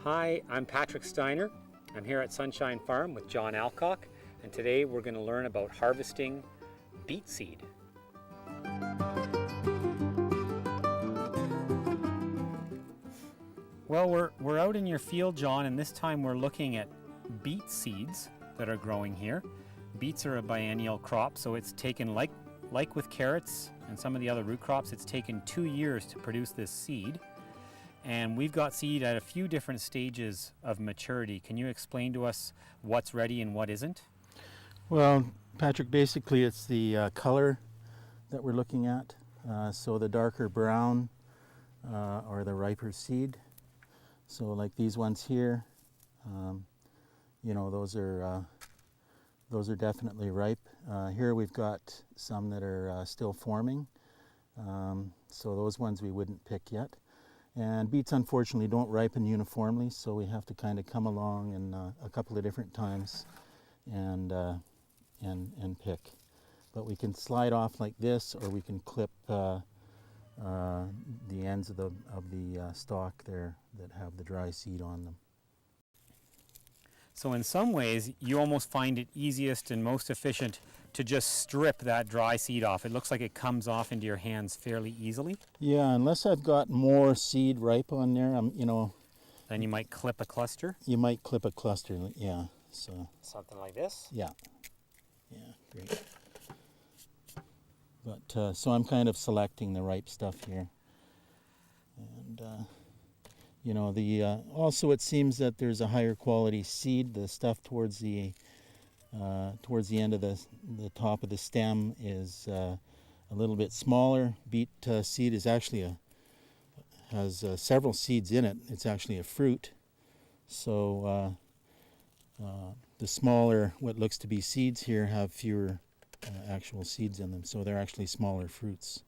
Hi, I'm Patrick Steiner. I'm here at Sunshine Farm with John Alcock, and today we're going to learn about harvesting beet seed. Well, we're out in your field, John, and this time we're looking at beet seeds that are growing here. Beets are a biennial crop, so it's taken, like with carrots and some of the other root crops, it's taken 2 years to produce this seed. And we've got seed at a few different stages of maturity. Can you explain to us what's ready and what isn't? Well, Patrick, basically it's the color that we're looking at. So the darker brown are the riper seed. So like these ones here, you know, those are definitely ripe. Here we've got some that are still forming. So those ones we wouldn't pick yet. And beets unfortunately don't ripen uniformly, so we have to kind of come along in a couple of different times and pick. But we can slide off like this, or we can clip the ends of the stalk there that have the dry seed on them. So in some ways, you almost find it easiest and most efficient to just strip that dry seed off. It looks like it comes off into your hands fairly easily. Yeah, unless I've got more seed ripe on there, you know. Then you might clip a cluster. You might clip a cluster, yeah. So something like this. Yeah. Yeah, great. But so I'm kind of selecting the ripe stuff here, and you know, also it seems that there's a higher quality seed. The stuff towards the end of the top of the stem is a little bit smaller. Beet seed is actually has several seeds in it. It's actually a fruit. So the smaller, what looks to be seeds here, have fewer actual seeds in them. So they're actually smaller fruits.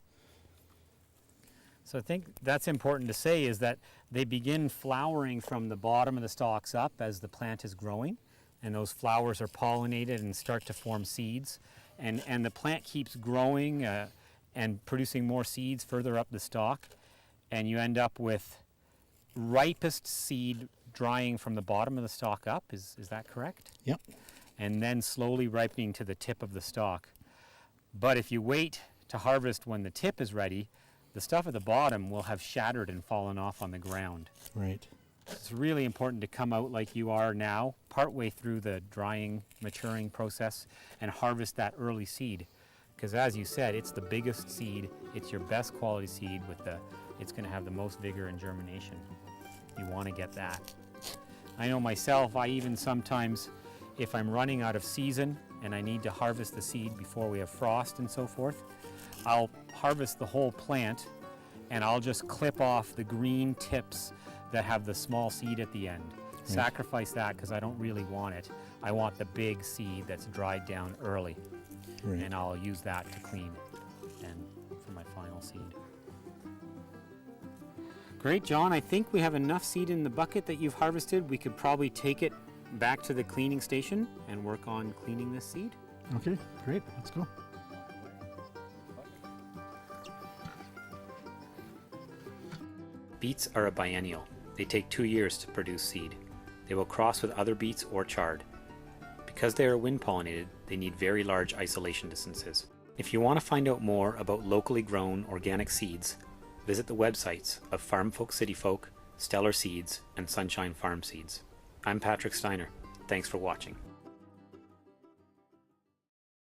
So I think that's important to say, is that they begin flowering from the bottom of the stalks up as the plant is growing, and those flowers are pollinated and start to form seeds, and the plant keeps growing and producing more seeds further up the stalk, and you end up with ripest seed drying from the bottom of the stalk up. Is that correct? Yep. And then slowly ripening to the tip of the stalk. But if you wait to harvest when the tip is ready, the stuff at the bottom will have shattered and fallen off on the ground. Right. It's really important to come out like you are now, partway through the drying, maturing process, and harvest that early seed. Because as you said, it's the biggest seed, it's your best quality seed, it's going to have the most vigor and germination. You want to get that. I know myself, I even sometimes, if I'm running out of season and I need to harvest the seed before we have frost and so forth, I'll harvest the whole plant and I'll just clip off the green tips that have the small seed at the end. Right. Sacrifice that because I don't really want it. I want the big seed that's dried down early. Right. And I'll use that to clean and for my final seed. Great, John. I think we have enough seed in the bucket that you've harvested. We could probably take it back to the cleaning station and work on cleaning this seed. Okay, great. Let's go. Beets are a biennial. They take 2 years to produce seed. They will cross with other beets or chard. Because they are wind pollinated, they need very large isolation distances. If you want to find out more about locally grown organic seeds, visit the websites of FarmFolk CityFolk, Stellar Seeds, and Sunshine Farm Seeds. I'm Patrick Steiner. Thanks for watching.